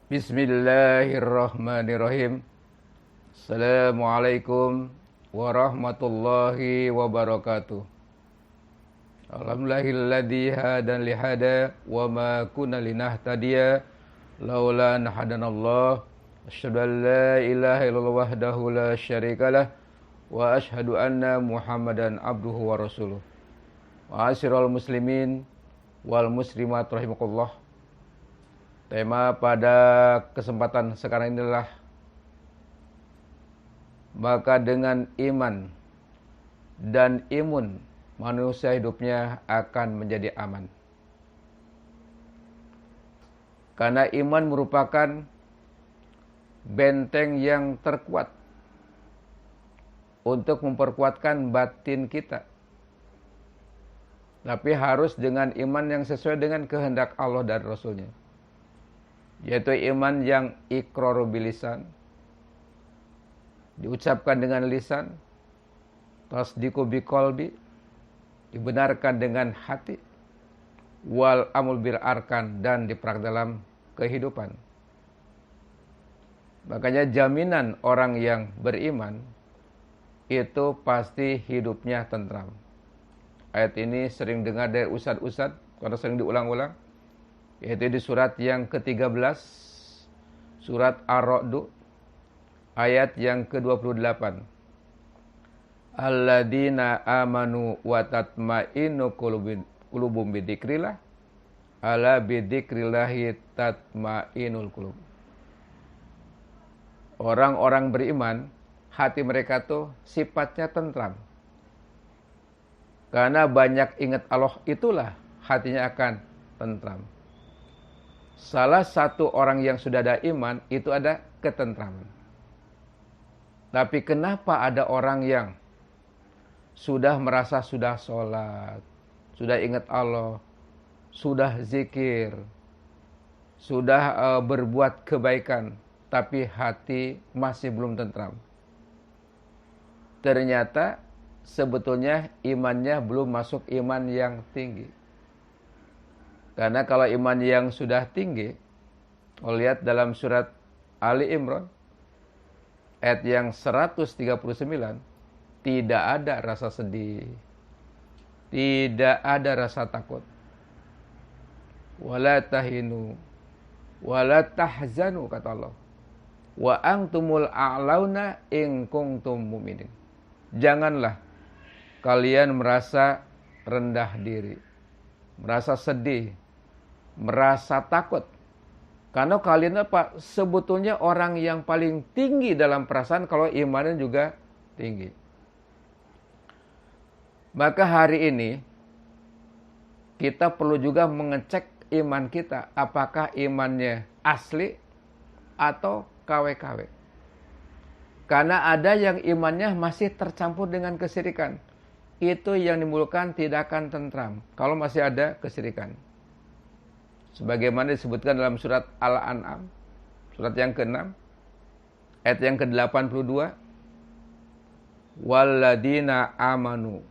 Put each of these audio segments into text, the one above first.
Bismillahirrahmanirrahim. Assalamualaikum warahmatullahi wabarakatuh. Alhamdulillahilladzi hadan lihada wa ma kunna linahtadiya laula an hadanallah. Asyhadu an la ilaha illallah wahdahu la syarikalah wa asyhadu anna Muhammadan abduhu wa rasuluh. Ma'asyiral muslimin wal muslimat rahimakumullah. Tema pada kesempatan sekarang inilah maka dengan iman dan imun manusia hidupnya akan menjadi aman. Karena iman merupakan benteng yang terkuat untuk memperkuatkan batin kita. Tapi harus dengan iman yang sesuai dengan kehendak Allah dan Rasulnya. Yaitu iman yang iqrar bilisan, diucapkan dengan lisan, tasdiqu biqalbi, dibenarkan dengan hati, wal amul bil arkan, dan dipraktek dalam kehidupan. Makanya jaminan orang yang beriman itu pasti hidupnya tentram. Ayat ini sering dengar dari ustadz-ustadz karena sering diulang-ulang, yaitu di surat yang ke-13, surat Ar-Ra'd, ayat yang ke-28. Alladzina amanu wa tatma'innu qulubum bidzikrillah, ala bidzikrillahi tatma'innul qulub. Orang-orang beriman, hati mereka tuh sifatnya tentram. Karena banyak ingat Allah, itulah hatinya akan tentram. Salah satu orang yang sudah ada iman, itu ada ketentraman. Tapi kenapa ada orang yang sudah merasa sudah sholat, sudah ingat Allah, sudah zikir, sudah berbuat kebaikan, tapi hati masih belum tentram? Ternyata sebetulnya imannya belum masuk iman yang tinggi. Karena kalau iman yang sudah tinggi, lihat dalam surat Ali Imran, ayat yang 139, tidak ada rasa sedih, tidak ada rasa takut. Wala tahinu, wala tahzanu, kata Allah. Wa antumul a'launa in kuntum mu'minin. Janganlah kalian merasa rendah diri, merasa sedih, merasa takut. Karena kalian apa? Sebetulnya orang yang paling tinggi dalam perasaan kalau imannya juga tinggi. Maka hari ini kita perlu juga mengecek iman kita. Apakah imannya asli atau KW-KW. Karena ada yang imannya masih tercampur dengan kesyirikan. Itu yang dimulakan tidak akan tentram kalau masih ada kesyirikan. Sebagaimana disebutkan dalam surat Al-An'am, surat yang ke-6, ayat yang ke-82. Walladina amanu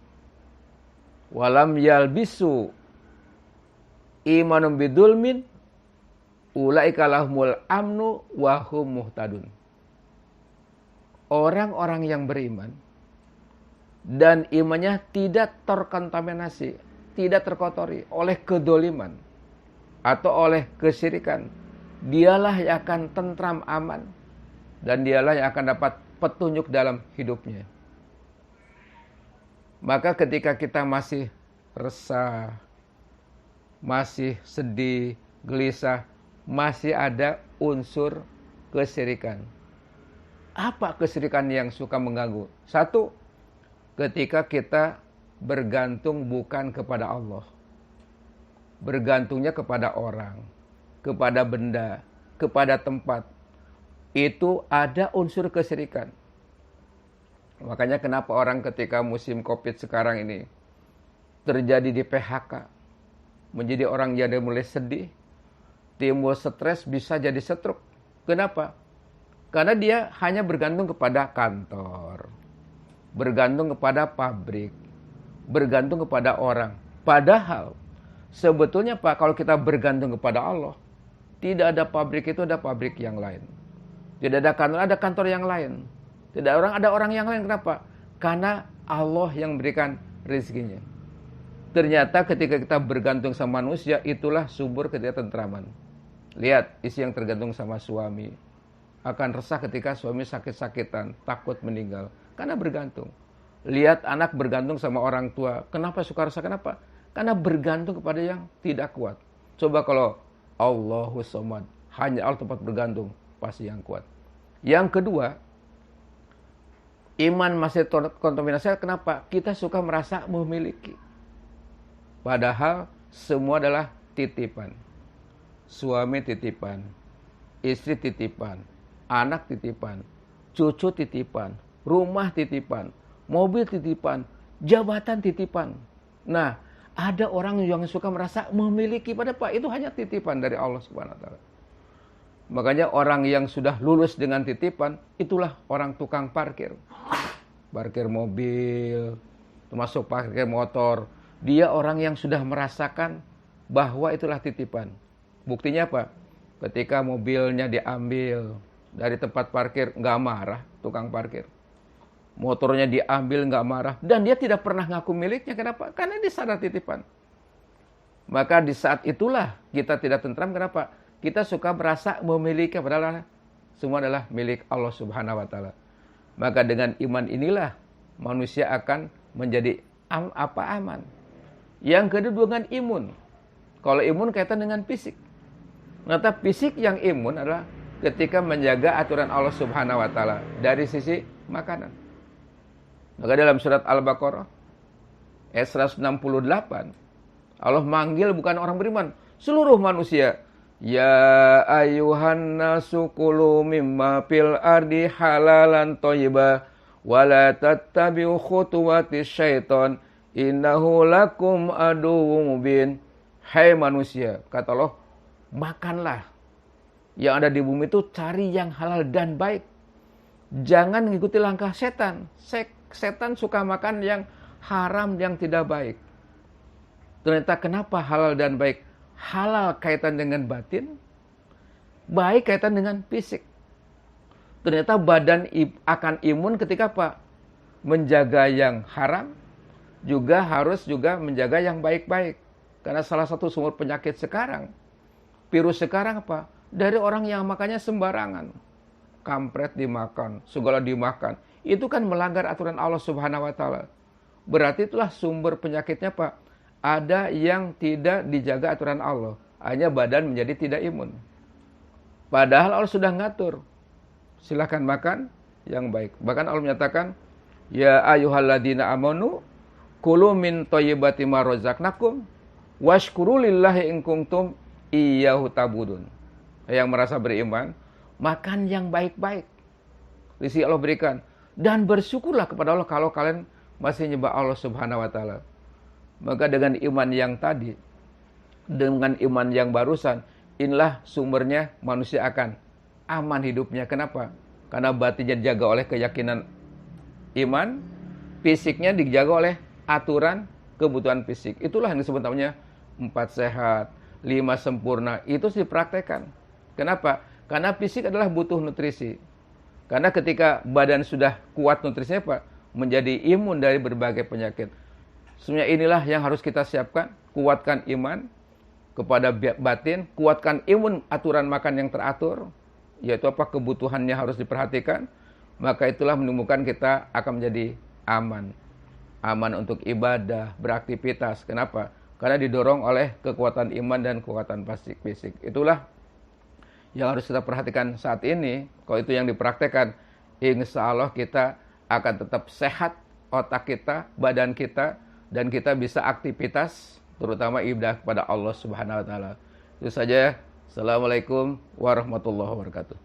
walam yalbisu imanum bidulmin ulaika lahumul amnu wa hum muhtadun. Orang-orang yang beriman dan imannya tidak terkontaminasi, tidak terkotori oleh kedoliman atau oleh kesyirikan, dialah yang akan tentram aman dan dialah yang akan dapat petunjuk dalam hidupnya. Maka ketika kita masih resah, masih sedih, gelisah, masih ada unsur kesyirikan. Apa kesyirikan yang suka mengganggu? Satu, ketika kita bergantung bukan kepada Allah. Bergantungnya kepada orang, kepada benda, kepada tempat. Itu ada unsur kesyirikan. Makanya kenapa orang ketika musim Covid sekarang ini terjadi di PHK, menjadi orang yang mulai sedih, timbul stres, bisa jadi stroke. Kenapa? Karena dia hanya bergantung kepada kantor, bergantung kepada pabrik, bergantung kepada orang. Padahal sebetulnya Pak, kalau kita bergantung kepada Allah, Tidak ada pabrik itu ada pabrik yang lain. Tidak ada kantor yang lain. Ada orang yang lain. Kenapa? Karena Allah yang memberikan rezekinya. Ternyata ketika kita bergantung sama manusia, itulah sumber ketidaktentraman. Lihat, istri yang tergantung sama suami akan resah ketika suami sakit-sakitan, takut meninggal, karena bergantung. Lihat anak bergantung sama orang tua. Kenapa suka resah? Kenapa? Karena bergantung kepada yang tidak kuat. Coba kalau Allahus Samad, hanya Allah tempat bergantung, pasti yang kuat. Yang kedua, iman masih kontaminasi. Kenapa? Kita suka merasa memiliki. Padahal semua adalah titipan. Suami titipan, istri titipan, anak titipan, cucu titipan, rumah titipan, mobil titipan, jabatan titipan. Nah, ada orang yang suka merasa memiliki, padahal Pak, itu hanya titipan dari Allah Subhanahu wa taala. Makanya orang yang sudah lulus dengan titipan, itulah orang tukang parkir. Parkir mobil, termasuk parkir motor. Dia orang yang sudah merasakan bahwa itulah titipan. Buktinya apa? Ketika mobilnya diambil dari tempat parkir, nggak marah tukang parkir. Motornya diambil, nggak marah. Dan dia tidak pernah ngaku miliknya. Kenapa? Karena dia sadar titipan. Maka di saat itulah kita tidak tentram. Kenapa? Kita suka merasa memiliki, padahal semua adalah milik Allah Subhanahu wa taala. Maka dengan iman inilah manusia akan menjadi aman. Yang kedua dengan imun. Kalau imun kaitan dengan fisik. Ternyata fisik yang imun adalah ketika menjaga aturan Allah Subhanahu wa taala dari sisi makanan. Maka dalam surat Al-Baqarah ayat 168 Allah manggil bukan orang beriman, seluruh manusia. Ya ayyuhan nasu kulu mimma fil ardi halalan thayyiba wa la tattabi'u khutuwatis syaiton innahu lakum aduwwum mubin. Hai manusia, kata Allah, makanlah yang ada di bumi itu, cari yang halal dan baik. Jangan mengikuti langkah setan. Setan suka makan yang haram, yang tidak baik. Ternyata kenapa halal dan baik? Halal kaitan dengan batin, baik kaitan dengan fisik. Ternyata badan akan imun ketika apa? Menjaga yang haram, juga harus menjaga yang baik-baik. Karena salah satu sumber penyakit sekarang, virus sekarang apa? Dari orang yang makannya sembarangan. Kampret dimakan, segala dimakan. Itu kan melanggar aturan Allah Subhanahu wa taala. Berarti itulah sumber penyakitnya, Pak. Ada yang tidak dijaga aturan Allah. Hanya badan menjadi tidak imun. Padahal Allah sudah ngatur. Silahkan makan yang baik. Bahkan Allah menyatakan, ya ayyuhalladzina amanu kulu min thayyibati ma razaqnakum washkuru lillahi in kuntum iyyahu ta'budun. Yang merasa beriman, makan yang baik-baik. Rizki Allah berikan. Dan bersyukurlah kepada Allah kalau kalian masih nyembah Allah Subhanahu wa taala. Maka dengan iman yang tadi, dengan iman yang barusan, inilah sumbernya manusia akan aman hidupnya. Kenapa? Karena batinnya dijaga oleh keyakinan iman, fisiknya dijaga oleh aturan kebutuhan fisik. Itulah yang disebut namanya 4 sehat, 5 sempurna. Itu dipraktekkan. Kenapa? Karena fisik adalah butuh nutrisi. Karena ketika badan sudah kuat nutrisinya, Pak, menjadi imun dari berbagai penyakit. Sebenarnya inilah yang harus kita siapkan. Kuatkan iman kepada batin, kuatkan imun aturan makan yang teratur, yaitu apa? Kebutuhannya harus diperhatikan. Maka itulah menemukan kita akan menjadi aman. Aman untuk ibadah, beraktivitas. Kenapa? Karena didorong oleh kekuatan iman dan kekuatan fisik. Itulah yang harus kita perhatikan saat ini. Kalau itu yang dipraktekkan, insya Allah kita akan tetap sehat, otak kita, badan kita, dan kita bisa aktivitas, terutama ibadah kepada Allah Subhanahu wa taala. Itu saja. Assalamualaikum warahmatullahi wabarakatuh.